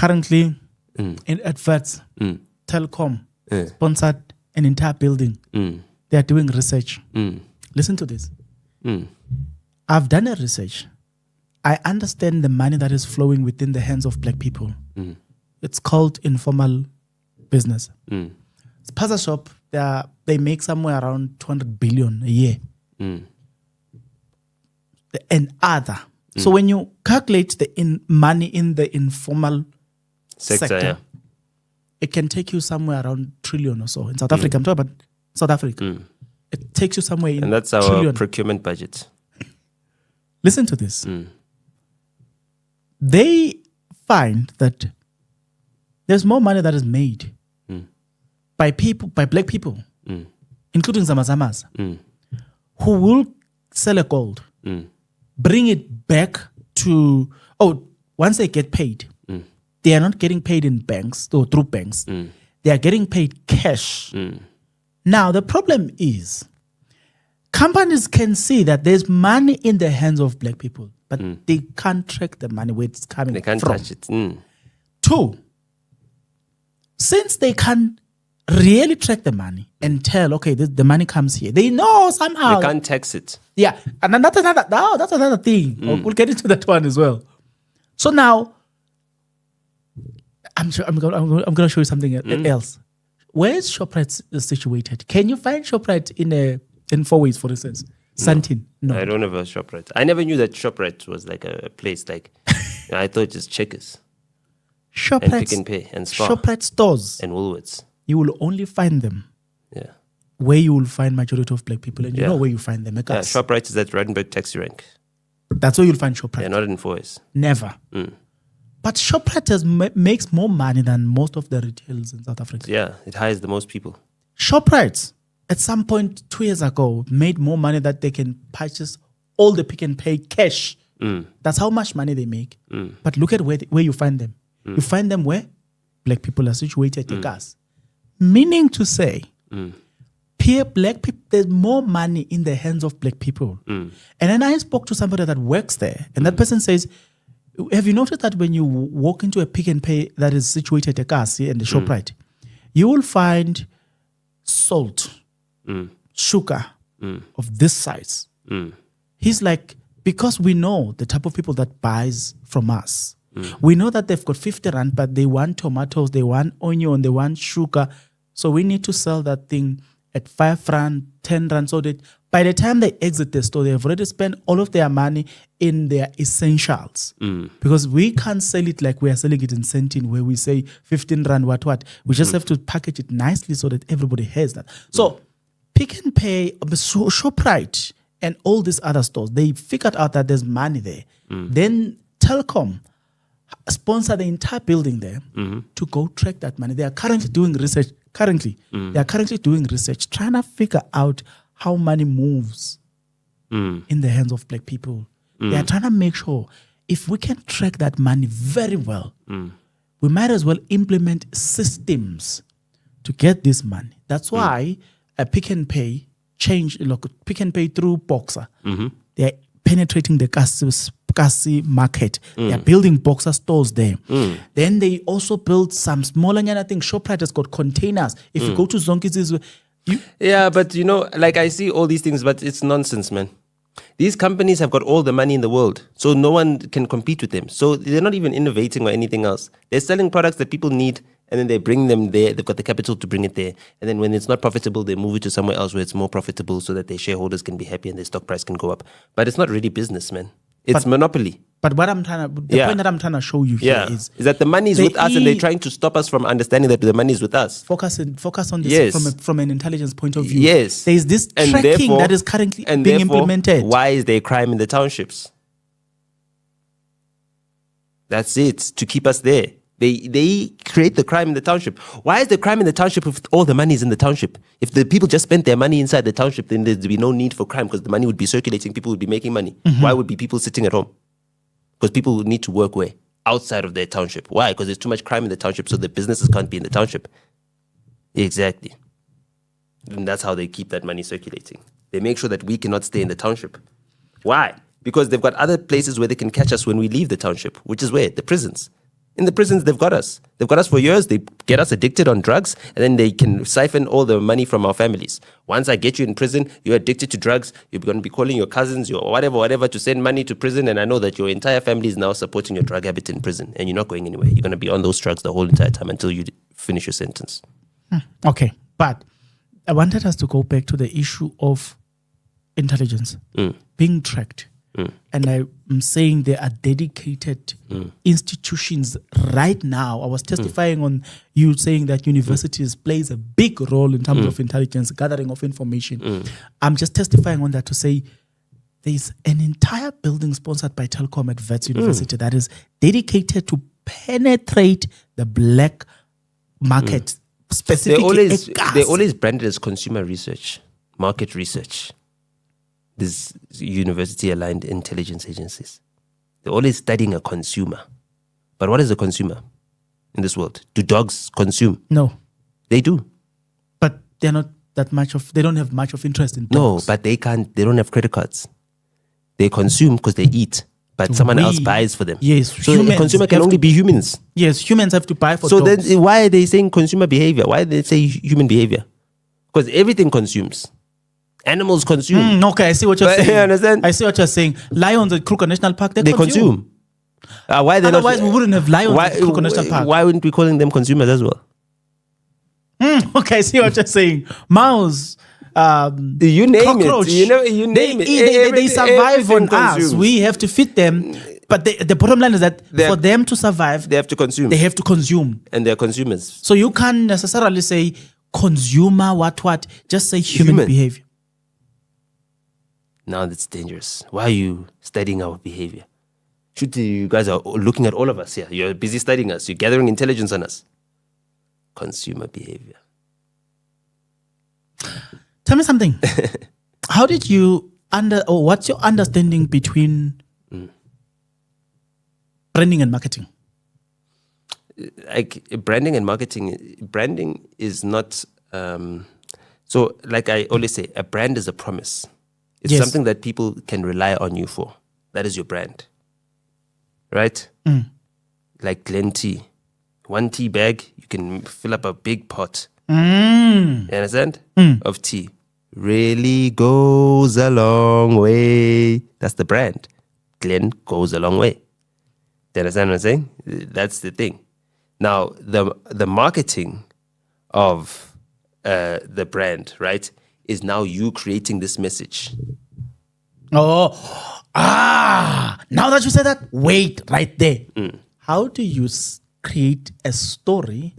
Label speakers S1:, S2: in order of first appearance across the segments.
S1: currently in adverts, telecom sponsored an entire building. They are doing research. Listen to this. I've done a research. I understand the money that is flowing within the hands of black people. It's called informal business. Spaza shop, they make somewhere around 200 billion a year. And other. So when you calculate the money in the informal sector, it can take you somewhere around trillion or so. In South Africa, I'm talking about South Africa. It takes you somewhere in
S2: and that's our
S1: trillion.
S2: procurement budget.
S1: Listen to this. They find that there's more money that is made by black people, including Zamazamas, who will sell a gold, bring it back to, once they get paid, they are not getting paid in banks or through banks. They are getting paid cash. Now, the problem is companies can see that there's money in the hands of black people, but they can't track the money where it's coming from.
S2: They can't touch it.
S1: 2, since they can't really track the money and tell, okay, the money comes here, they know somehow.
S2: They can't tax it.
S1: Yeah, and then that's another thing. We'll get into that one as well. So now, I'm going to show you something else. Where is Shoprite situated? Can you find Shoprite in 4 ways, for instance? Santin? No.
S2: I don't have a Shoprite. I never knew that Shoprite was like a place like, I thought it's Checkers.
S1: Shoprite,
S2: and Pick and Pay and Spar.
S1: Shoprite stores.
S2: And Woolworths.
S1: You will only find them where you will find majority of black people. And you know where you find them.
S2: Shoprite is at Randburg Taxi Rank.
S1: That's where you'll find Shoprite.
S2: Yeah, not in 4 ways.
S1: Never. But Shoprite makes more money than most of the retailers in South Africa.
S2: Yeah, it hires the most people.
S1: Shoprite, at some point 2 years ago, made more money that they can purchase all the Pick and Pay cash. That's how much money they make. But look at where you find them. You find them where black people are situated. Meaning to say, black people, there's more money in the hands of black people. And then I spoke to somebody that works there, and that person says, have you noticed that when you walk into a Pick and Pay that is situated at Kasi and the Shoprite, you will find salt, sugar of this size. He's like, because we know the type of people that buys from us. We know that they've got 50 rand, but they want tomatoes, they want onion, they want sugar. So we need to sell that thing at 5 rand, 10 rand, so that by the time they exit the store, they have already spent all of their money in their essentials. Because we can't sell it like we are selling it in Santin, where we say 15 rand, what. We just have to package it nicely so that everybody has that. So Pick and Pay, Shoprite, and all these other stores, they figured out that there's money there. Then Telkom sponsor the entire building there to go track that money. They are currently doing research. They are currently doing research, trying to figure out how money moves in the hands of black people. They are trying to make sure if we can track that money very well, we might as well implement systems to get this money. That's why a Pick and Pay Pick and Pay through Boxer. They are penetrating the Kasi market. They are building Boxer stores there. Then they also build some smaller, and I think Shoprite has got containers. If you go to Zonki's,
S2: but like I see all these things, but it's nonsense, man. These companies have got all the money in the world, so no one can compete with them. So they're not even innovating or anything else. They're selling products that people need, and then they bring them there. They've got the capital to bring it there. And then when it's not profitable, they move it to somewhere else where it's more profitable so that their shareholders can be happy and their stock price can go up. But it's not really business, man. It's monopoly.
S1: But what I'm trying to, point that I'm trying to show you here is
S2: that the money is with us, and they're trying to stop us from understanding that the money is with us.
S1: Focus on this from an intelligence point of view.
S2: Yes.
S1: There is this tracking that is currently being implemented.
S2: Why is there crime in the townships? That's it, to keep us there. They create the crime in the township. Why is the crime in the township if all the money is in the township? If the people just spent their money inside the township, then there'd be no need for crime because the money would be circulating, people would be making money. Why would be people sitting at home? Because people would need to work where? Outside of their township. Why? Because there's too much crime in the township, so the businesses can't be in the township. Exactly. And that's how they keep that money circulating. They make sure that we cannot stay in the township. Why? Because they've got other places where they can catch us when we leave the township, which is where? The prisons. In the prisons, they've got us. They've got us for years. They get us addicted on drugs, and then they can siphon all the money from our families. Once I get you in prison, you're addicted to drugs. You're going to be calling your cousins, your whatever, to send money to prison. And I know that your entire family is now supporting your drug habit in prison, and you're not going anywhere. You're going to be on those drugs the whole entire time until you finish your sentence.
S1: Okay, but I wanted us to go back to the issue of intelligence being tracked. And I'm saying there are dedicated institutions right now. I was testifying on you saying that universities plays a big role in terms of intelligence, gathering of information. I'm just testifying on that to say there's an entire building sponsored by Telkom at Wits University that is dedicated to penetrate the black market, specifically.
S2: They're always branded as consumer research, market research. These university-aligned intelligence agencies. They're always studying a consumer. But what is a consumer in this world? Do dogs consume?
S1: No.
S2: They do.
S1: But they're not that much of, they don't have much of interest in dogs.
S2: No, but they don't have credit cards. They consume because they eat, but someone else buys for them.
S1: Yes.
S2: So a consumer can only be humans.
S1: Yes, humans have to buy for dogs.
S2: So then why are they saying consumer behavior? Why do they say human behavior? Because everything consumes. Animals consume.
S1: Okay, I see what you're saying.
S2: You understand?
S1: I see what you're saying. Lions at Kruger National Park, they consume.
S2: Why
S1: Otherwise, we wouldn't have lions at Kruger National Park.
S2: Why wouldn't we calling them consumers as well?
S1: Okay, I see what you're saying. Mouse,
S2: you name
S1: cockroach,
S2: it. You name it.
S1: They survive on us. We have to feed them. But the bottom line is that for them to survive,
S2: they have to consume.
S1: They have to consume.
S2: And they're consumers.
S1: So you can't necessarily say consumer, what. Just say human behavior.
S2: Now that's dangerous. Why are you studying our behavior? You guys are looking at all of us here. You're busy studying us. You're gathering intelligence on us. Consumer behavior.
S1: Tell me something. How did you what's your understanding between branding and marketing?
S2: Like branding and marketing, branding is not, so like I always say, a brand is a promise. It's something that people can rely on you for. That is your brand. Right? Like Glen tea. One tea bag, you can fill up a big pot. You understand? Of tea. Really goes a long way. That's the brand. Glen goes a long way. Do you understand what I'm saying? That's the thing. Now, the marketing of the brand, right, is now you creating this message.
S1: Now that you say that, wait right there. How do you create a story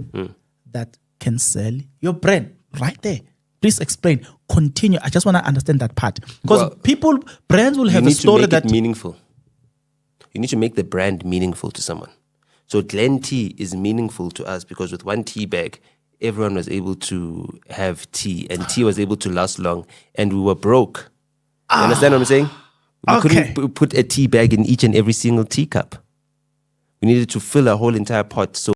S1: that can sell your brand? Right there. Please explain. Continue. I just want to understand that part. Because brands will have a story that...
S2: You need to make it meaningful. You need to make the brand meaningful to someone. So Glen tea is meaningful to us because with one tea bag, everyone was able to have tea and tea was able to last long and we were broke. You understand what I'm saying? We couldn't put a tea bag in each and every single teacup. We needed to fill a whole entire pot. So